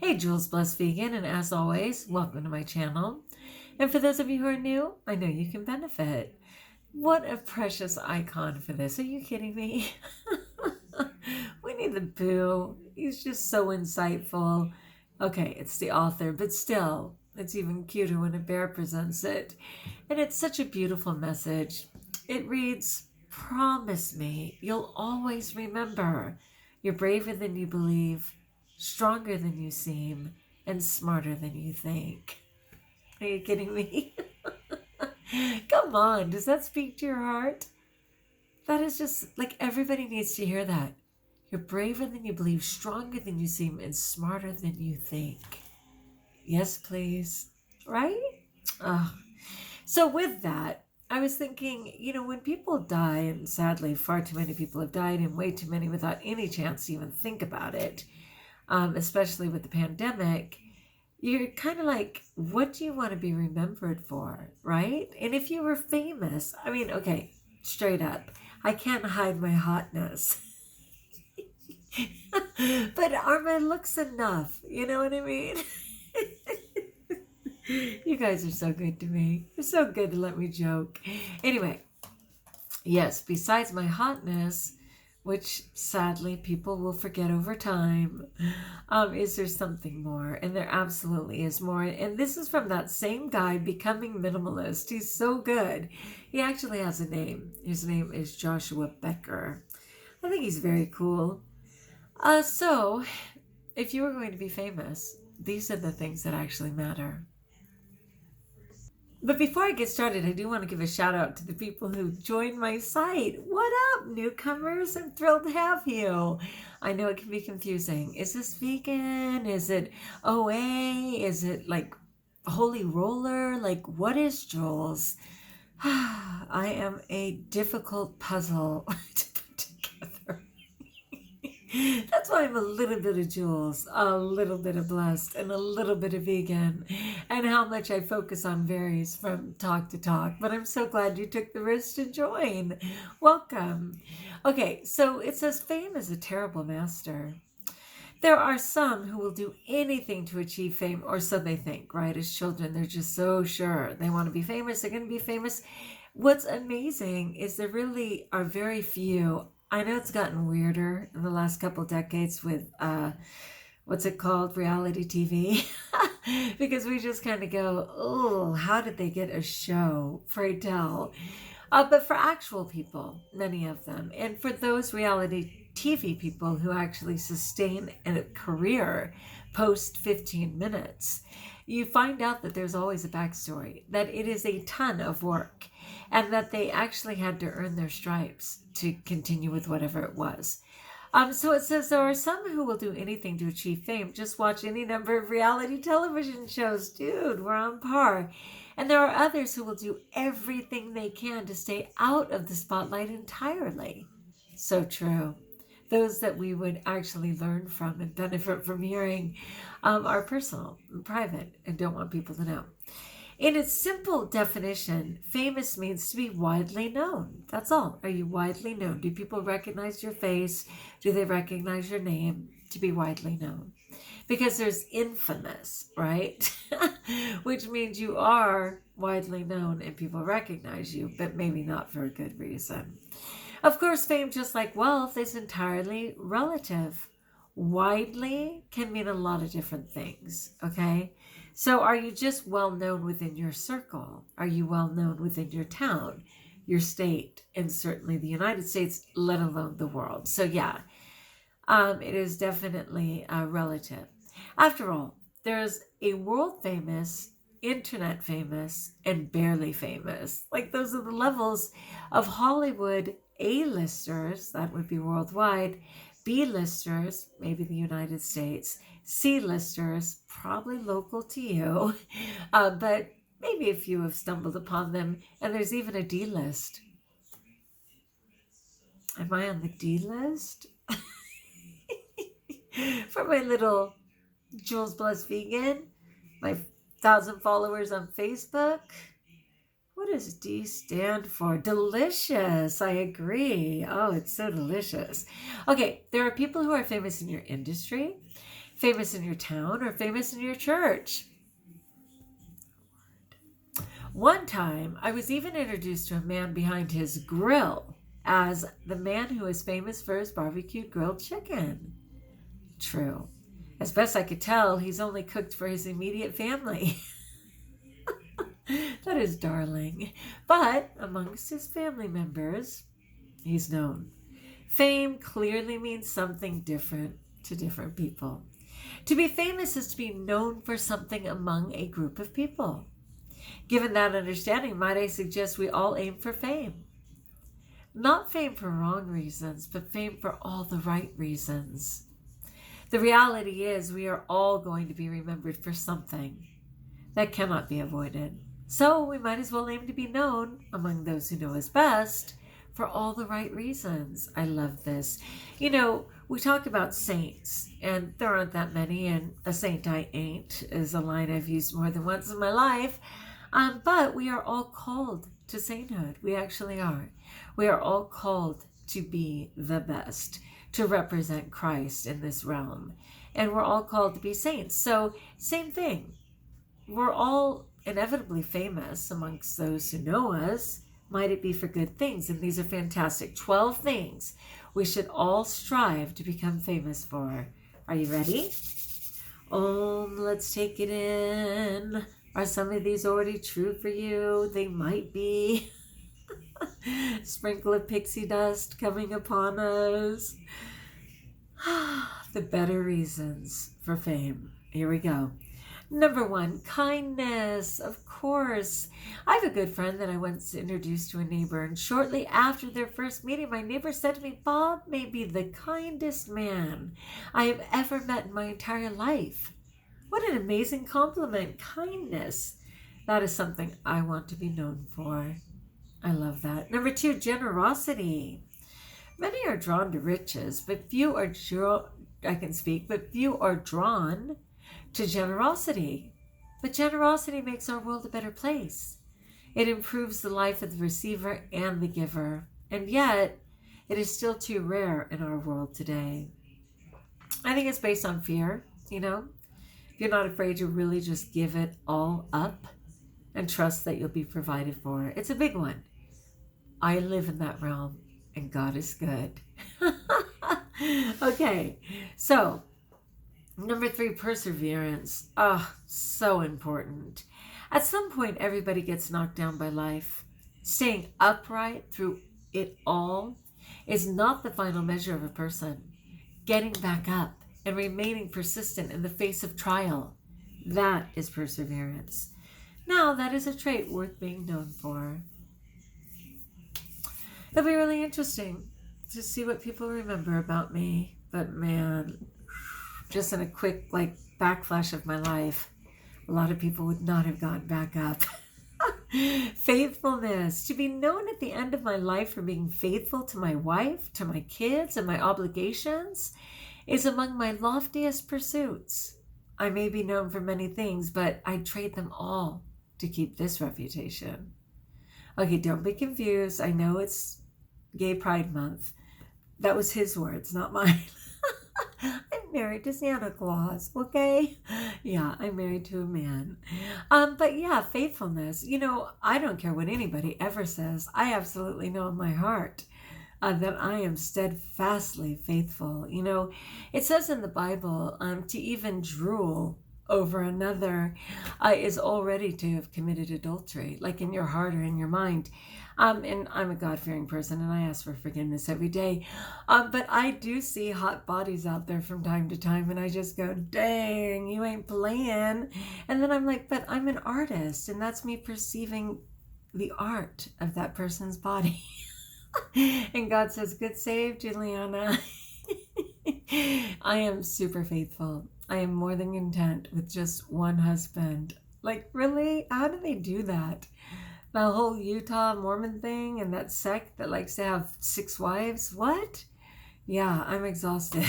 Hey, Jules Blessed Vegan, and as always, welcome to my channel. And for those of you who are new, I know you can benefit. What a precious icon for this. Are you kidding me? Winnie the Pooh. He's just so insightful. Okay, it's the author, but still, it's even cuter when a bear presents it. And it's such a beautiful message. It reads, "Promise me you'll always remember you're braver than you believe, stronger than you seem, and smarter than you think." Are you kidding me? Come on, does that speak to your heart? That is just like everybody needs to hear that. You're braver than you believe, stronger than you seem, and smarter than you think. Yes, please. Right? Oh. So with that, I was thinking, when people die, and sadly far too many people have died, and way too many without any chance to even think about it, especially with the pandemic, you're kind of like, what do you want to be remembered for, right? And if you were famous, okay, straight up, I can't hide my hotness. But are my looks enough? You know what I mean? You guys are so good to me. You're so good to let me joke. Anyway, yes, besides my hotness, which sadly people will forget over time, is there something more? And there absolutely is more. And this is from that same guy, Becoming Minimalist. He's so good. He actually has a name. His name is Joshua Becker. I think he's very cool. So, if you were going to be famous, these are the things that actually matter. But before I get started, I do want to give a shout out to the people who joined my site. What up, newcomers? I'm thrilled to have you. I know it can be confusing. Is this vegan? Is it OA? Is it like holy roller? Like, what is Jules? I am a difficult puzzle to put together. That's why I'm a little bit of Jules, a little bit of blessed, and a little bit of vegan. And how much I focus on varies from talk to talk. But I'm so glad you took the risk to join. Welcome. Okay, so it says fame is a terrible master. There are some who will do anything to achieve fame, or so they think, right? As children, they're just so sure. They want to be famous. They're going to be famous. What's amazing is there really are very few. I know it's gotten weirder in the last couple decades with, what's it called? Reality TV. Because we just kind of go, oh, how did they get a show? Pray tell. But for actual people, many of them, and for those reality TV people who actually sustain a career post 15 minutes, you find out that there's always a backstory, that it is a ton of work, and that they actually had to earn their stripes to continue with whatever it was. So it says there are some who will do anything to achieve fame. Just watch any number of reality television shows. Dude, we're on par. And there are others who will do everything they can to stay out of the spotlight entirely. So true. Those that we would actually learn from and benefit from hearing are personal and private and don't want people to know. In its simple definition, famous means to be widely known. That's all. Are you widely known? Do people recognize your face? Do they recognize your name? To be widely known. Because there's infamous, right? Which means you are widely known and people recognize you, but maybe not for a good reason. Of course, fame, just like wealth, is entirely relative. Widely can mean a lot of different things, okay? So are you just well known within your circle? Are you well known within your town, your state, and certainly the United States, let alone the world? So yeah, it is definitely relative. After all, there's a world famous, internet famous, and barely famous. Like those are the levels of Hollywood A-listers, that would be worldwide, B-listers, maybe the United States, C-listers, probably local to you, but maybe a few have stumbled upon them, and there's even a D-list. Am I on the D-list? For my little Jules Blessed Vegan, my 1,000 followers on Facebook. What does D stand for? Delicious. I agree. Oh, it's so delicious. Okay, there are people who are famous in your industry, Famous in your town or famous in your church? One time, I was even introduced to a man behind his grill as the man who is famous for his barbecued grilled chicken. True. As best I could tell, he's only cooked for his immediate family. That is darling. But amongst his family members, he's known. Fame clearly means something different to different people. To be famous is to be known for something among a group of people. Given that understanding, might I suggest we all aim for fame? Not fame for wrong reasons, but fame for all the right reasons. The reality is we are all going to be remembered for something that cannot be avoided. So we might as well aim to be known among those who know us best for all the right reasons. I love this. You know, we talk about saints, and there aren't that many, and a saint I ain't is a line I've used more than once in my life. But we are all called to sainthood. We actually are. We are all called to be the best, to represent Christ in this realm. And we're all called to be saints. So same thing. We're all inevitably famous amongst those who know us. Might it be for good things? And these are fantastic 12 things we should all strive to become famous for. Are you ready? Let's take it in. Are some of these already true for you? They might be. Sprinkle of pixie dust coming upon us. The better reasons for fame. Here we go. Number 1, kindness. Of course. I have a good friend that I once introduced to a neighbor, and shortly after their first meeting, my neighbor said to me, "Bob may be the kindest man I have ever met in my entire life." What an amazing compliment. Kindness. That is something I want to be known for. I love that. Number 2, generosity. Many are drawn to riches, but few are drawn to generosity. But generosity makes our world a better place. It improves the life of the receiver and the giver. And yet, it is still too rare in our world today. I think it's based on fear, you know. If you're not afraid to really just give it all up and trust that you'll be provided for. It's a big one. I live in that realm, and God is good. Okay, so number 3, perseverance. So important. At some point, everybody gets knocked down by life. Staying upright through it all is not the final measure of a person. Getting back up and remaining persistent in the face of trial, that is perseverance. Now, that is a trait worth being known for. It'll be really interesting to see what people remember about me. But man, just in a quick backflash of my life, a lot of people would not have gotten back up. Faithfulness. To be known at the end of my life for being faithful to my wife, to my kids, and my obligations is among my loftiest pursuits. I may be known for many things, but I trade them all to keep this reputation. Okay, don't be confused. I know it's Gay Pride Month. That was his words, not mine. I'm married to Santa Claus, okay? Yeah, I'm married to a man. But yeah, faithfulness. You know, I don't care what anybody ever says. I absolutely know in my heart that I am steadfastly faithful. You know, it says in the Bible, to even drool over another is already to have committed adultery, like in your heart or in your mind. And I'm a God-fearing person, and I ask for forgiveness every day. But I do see hot bodies out there from time to time, and I just go, dang, you ain't playing. And then I'm like, but I'm an artist, and that's me perceiving the art of that person's body. And God says, good save, Juliana. I am super faithful. I am more than content with just one husband. Like, really? How do they do that? The whole Utah Mormon thing and that sect that likes to have 6 wives? What? Yeah, I'm exhausted.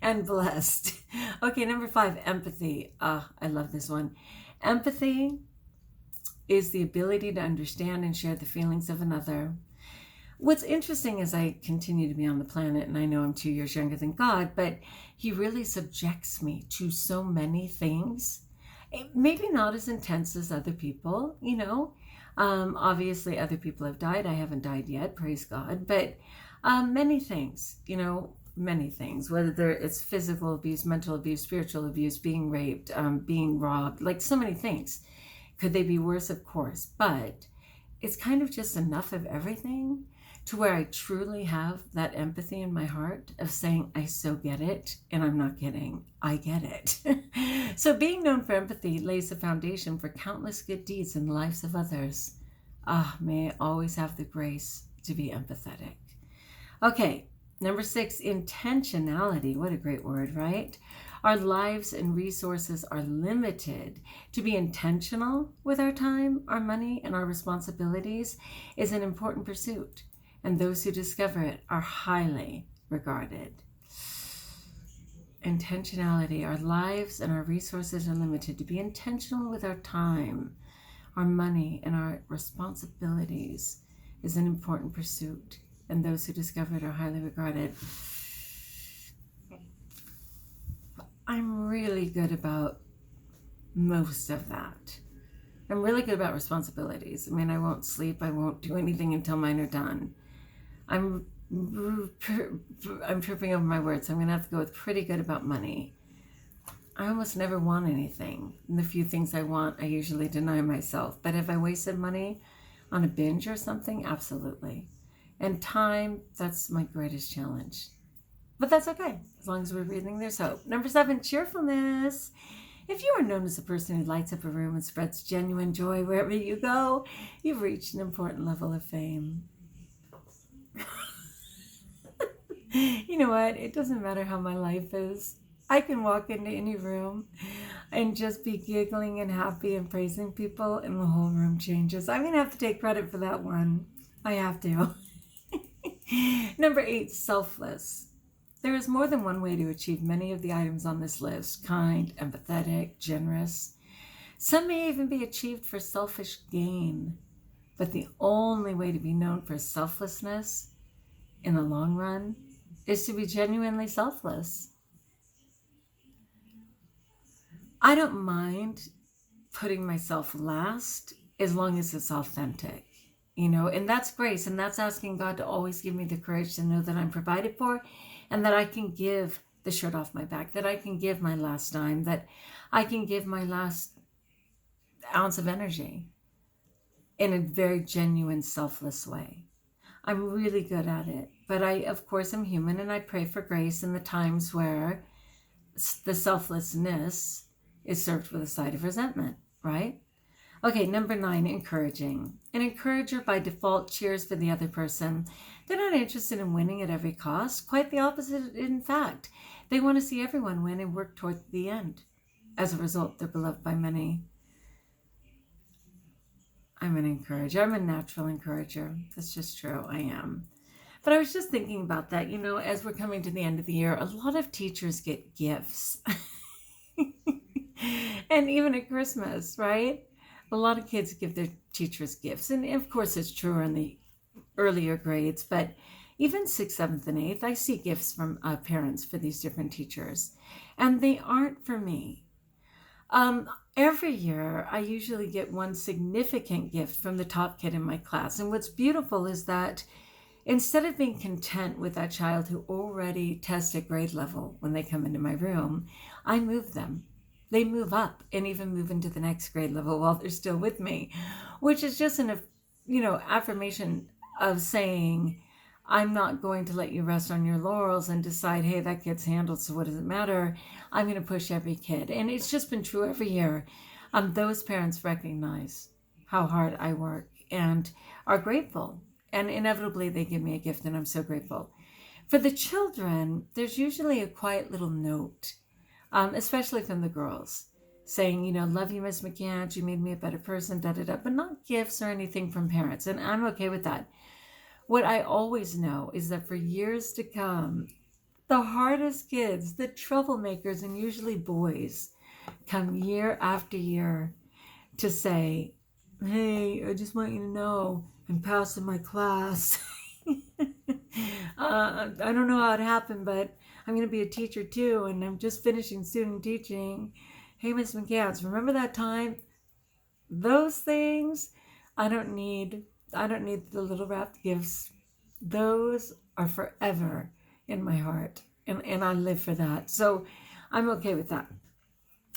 And blessed. Okay, number 5, empathy. I love this one. Empathy is the ability to understand and share the feelings of another. What's interesting is I continue to be on the planet, and I know I'm 2 years younger than God, but he really subjects me to so many things. Maybe not as intense as other people, Obviously, other people have died. I haven't died yet, praise God. But many things, many things, whether it's physical abuse, mental abuse, spiritual abuse, being raped, being robbed, like so many things. Could they be worse? Of course. But it's kind of just enough of everything to where I truly have that empathy in my heart of saying, I so get it. And I'm not kidding. I get it. So being known for empathy lays the foundation for countless good deeds in the lives of others. May I always have the grace to be empathetic. Okay, number 6, intentionality. What a great word, right? Our lives and resources are limited. To be intentional with our time, our money, and our responsibilities is an important pursuit, and those who discover it are highly regarded. Intentionality. Our lives and our resources are limited. To be intentional with our time, our money, and our responsibilities is an important pursuit, and those who discover it are highly regarded. I'm really good about most of that. I'm really good about responsibilities. I mean, I won't sleep. I won't do anything until mine are done. I'm tripping over my words. I'm going to have to go with pretty good about money. I almost never want anything. And the few things I want, I usually deny myself. But have I wasted money on a binge or something? Absolutely. And time, that's my greatest challenge. But that's okay. As long as we're breathing, there's hope. Number 7, cheerfulness. If you are known as a person who lights up a room and spreads genuine joy wherever you go, you've reached an important level of fame. You know what? It doesn't matter how my life is. I can walk into any room and just be giggling and happy and praising people, and the whole room changes. I'm going to have to take credit for that one. I have to. Number 8, selfless. There is more than one way to achieve many of the items on this list: kind, empathetic, generous. Some may even be achieved for selfish gain. But the only way to be known for selflessness in the long run is to be genuinely selfless. I don't mind putting myself last as long as it's authentic, and that's grace, and that's asking God to always give me the courage to know that I'm provided for and that I can give the shirt off my back, that I can give my last dime, that I can give my last ounce of energy in a very genuine, selfless way. I'm really good at it, but I, of course, am human, and I pray for grace in the times where the selflessness is served with a side of resentment, right? Okay, number 9, encouraging. An encourager by default cheers for the other person. They're not interested in winning at every cost. Quite the opposite, in fact. They want to see everyone win and work toward the end. As a result, they're beloved by many. I'm an encourager. I'm a natural encourager. That's just true. I am. But I was just thinking about that, as we're coming to the end of the year, a lot of teachers get gifts. And even at Christmas, right? A lot of kids give their teachers gifts. And of course, it's truer in the earlier grades, but even 6th, 7th, and 8th, I see gifts from parents for these different teachers. And they aren't for me. Every year, I usually get one significant gift from the top kid in my class. And what's beautiful is that instead of being content with that child who already tested grade level when they come into my room, I move them. They move up and even move into the next grade level while they're still with me, which is just an, affirmation of saying, I'm not going to let you rest on your laurels and decide, hey, that kid's handled, so what does it matter? I'm going to push every kid. And it's just been true every year. Those parents recognize how hard I work and are grateful. And inevitably, they give me a gift, and I'm so grateful. For the children, there's usually a quiet little note, especially from the girls, saying, love you, Miss McCann, you made me a better person, da-da-da, but not gifts or anything from parents. And I'm okay with that. What I always know is that for years to come, the hardest kids, the troublemakers, and usually boys, come year after year to say, hey, I just want you to know I'm passing my class. I don't know how it happened, but I'm going to be a teacher too, and I'm just finishing student teaching. Hey, Miss McGann, remember that time? Those things, I don't need. I don't need the little wrapped gifts. Those are forever in my heart, and I live for that. So I'm okay with that.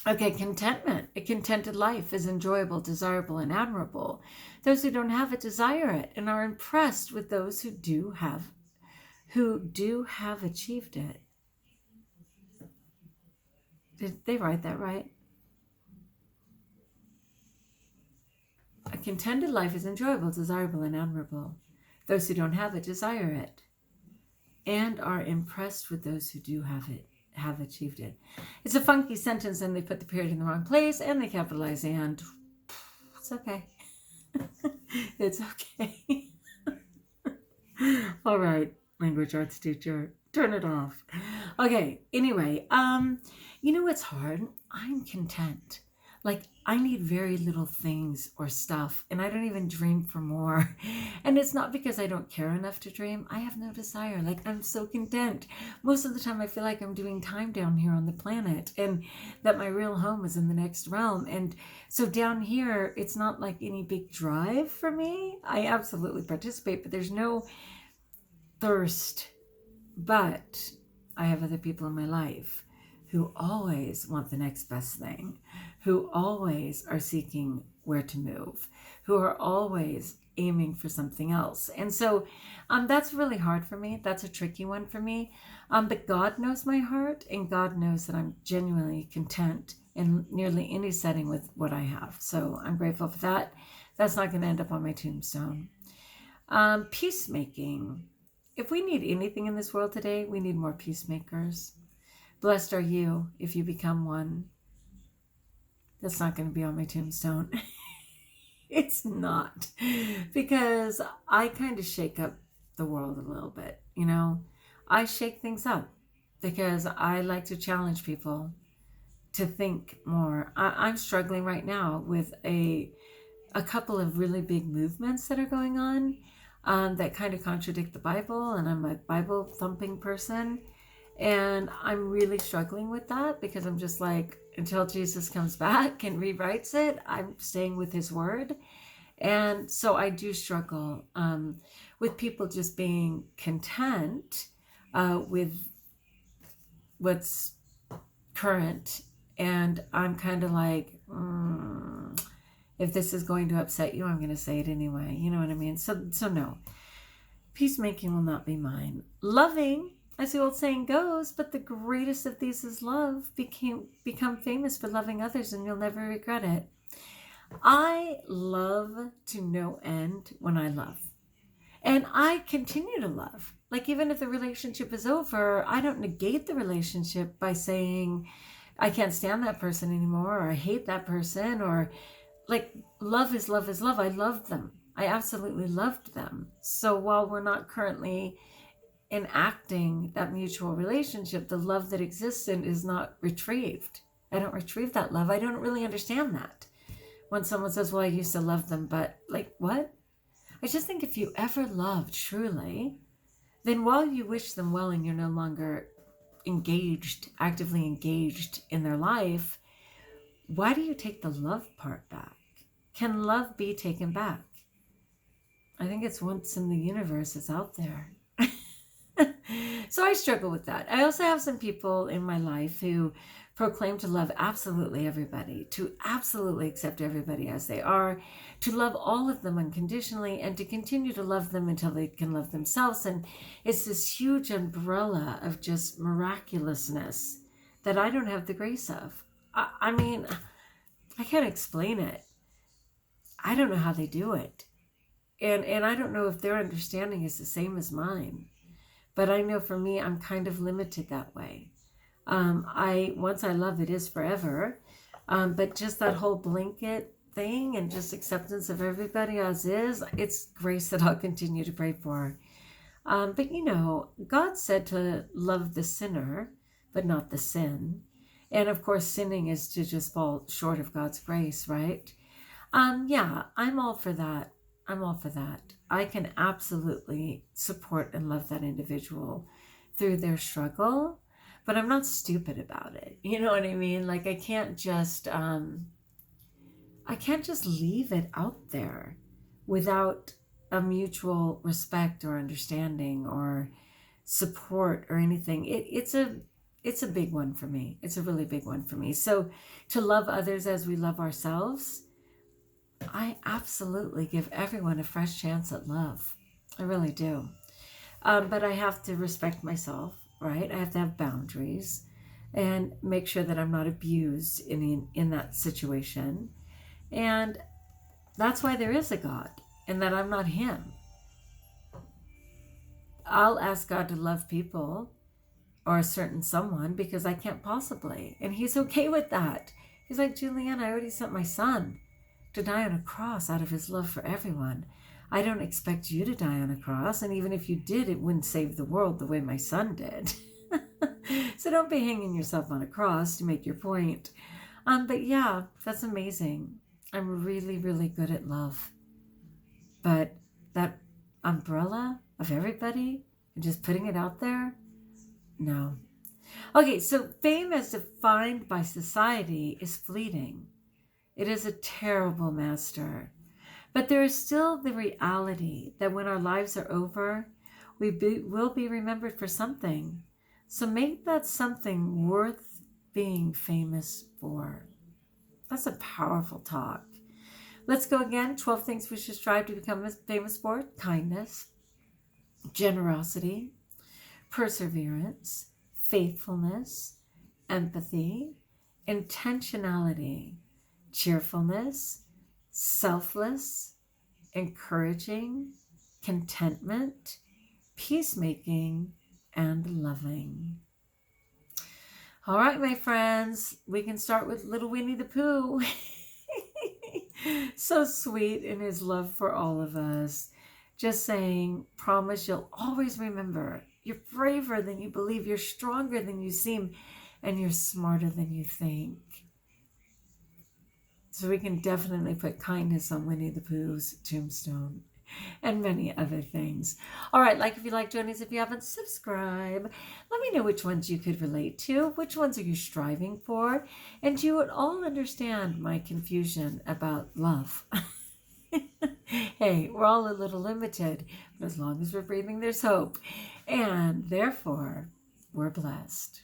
Okay, contentment. A contented life is enjoyable, desirable, and admirable. Those who don't have it desire it and are impressed with those who do have achieved it. Did they write that right? A contented life is enjoyable, desirable, and admirable. Those who don't have it desire it and are impressed with those who do have achieved it. It's a funky sentence, and they put the period in the wrong place, and they capitalize and. It's okay. It's okay. All right, language arts teacher, turn it off. Okay, anyway, you know what's hard? I'm content. Like, I need very little things or stuff, and I don't even dream for more. And it's not because I don't care enough to dream. I have no desire. Like, I'm so content. Most of the time, I feel like I'm doing time down here on the planet, and that my real home is in the next realm. And so down here, it's not like any big drive for me. I absolutely participate, but there's no thirst. But I have other people in my life who always want the next best thing, who always are seeking where to move, who are always aiming for something else. And so that's really hard for me. That's a tricky one for me. But God knows my heart, and God knows that I'm genuinely content in nearly any setting with what I have. So I'm grateful for that. That's not going to end up on my tombstone. Peacemaking. If we need anything in this world today, we need more peacemakers. Blessed are you if you become one. That's not going to be on my tombstone. It's not. Because I kind of shake up the world a little bit, you know. I shake things up because I like to challenge people to think more. I'm struggling right now with a couple of really big movements that are going on that kind of contradict the Bible, and I'm a Bible thumping person. And I'm really struggling with that because I'm just like, until Jesus comes back and rewrites it, I'm staying with his word. And so I do struggle with people just being content with what's current. And I'm kind of like, if this is going to upset you, I'm going to say it anyway. You know what I mean? So no, peacemaking will not be mine. Loving, as the old saying goes, but the greatest of these is love. Become famous for loving others, and you'll never regret it. I love to no end when I love. And I continue to love. Like, even if the relationship is over, I don't negate the relationship by saying, I can't stand that person anymore, or I hate that person, or like, love is love is love. I loved them. I absolutely loved them. So while we're not currently enacting that mutual relationship, the love that existed is not retrieved. I don't retrieve that love. I don't really understand that. When someone says, well, I used to love them, but like, what? I just think if you ever loved truly, then while you wish them well and you're no longer actively engaged in their life, why do you take the love part back? Can love be taken back? I think it's once in the universe, it's out there. So I struggle with that. I also have some people in my life who proclaim to love absolutely everybody, to absolutely accept everybody as they are, to love all of them unconditionally, and to continue to love them until they can love themselves. And it's this huge umbrella of just miraculousness that I don't have the grace of. I mean, I can't explain it. I don't know how they do it. And I don't know if their understanding is the same as mine. But I know for me, I'm kind of limited that way. Once I love, it is forever. But just that whole blanket thing and just acceptance of everybody as is, it's grace that I'll continue to pray for. But you know, God said to love the sinner, but not the sin. And of course, sinning is to just fall short of God's grace, right? Yeah, I'm all for that. I'm all for that. I can absolutely support and love that individual through their struggle, but I'm not stupid about it. You know what I mean? Like I can't just leave it out there without a mutual respect or understanding or support or anything. It's a big one for me. It's a really big one for me. So to love others as we love ourselves, I absolutely give everyone a fresh chance at love. I really do. But I have to respect myself, right? I have to have boundaries and make sure that I'm not abused in that situation. And that's why there is a God and that I'm not him. I'll ask God to love people or a certain someone because I can't possibly. And he's okay with that. He's like, Julianne, I already sent my son to die on a cross out of his love for everyone. I don't expect you to die on a cross. And even if you did, it wouldn't save the world the way my son did. So don't be hanging yourself on a cross to make your point. But yeah, that's amazing. I'm really, really good at love. But that umbrella of everybody and just putting it out there, no. Okay, so fame as defined by society is fleeting. It is a terrible master. But there is still the reality that when our lives are over, we will be remembered for something. So make that something worth being famous for. That's a powerful talk. Let's go again. 12 things we should strive to become famous for. Kindness, generosity, perseverance, faithfulness, empathy, intentionality, cheerfulness, selfless, encouraging, contentment, peacemaking, and loving. All right, my friends, we can start with little Winnie the Pooh. So sweet in his love for all of us. Just saying, promise you'll always remember you're braver than you believe, you're stronger than you seem, and you're smarter than you think. So we can definitely put kindness on Winnie the Pooh's tombstone and many other things. All right, like if you like joining us, if you haven't, subscribe. Let me know which ones you could relate to. Which ones are you striving for? And you would all understand my confusion about love. Hey, we're all a little limited, but as long as we're breathing, there's hope. And therefore, we're blessed.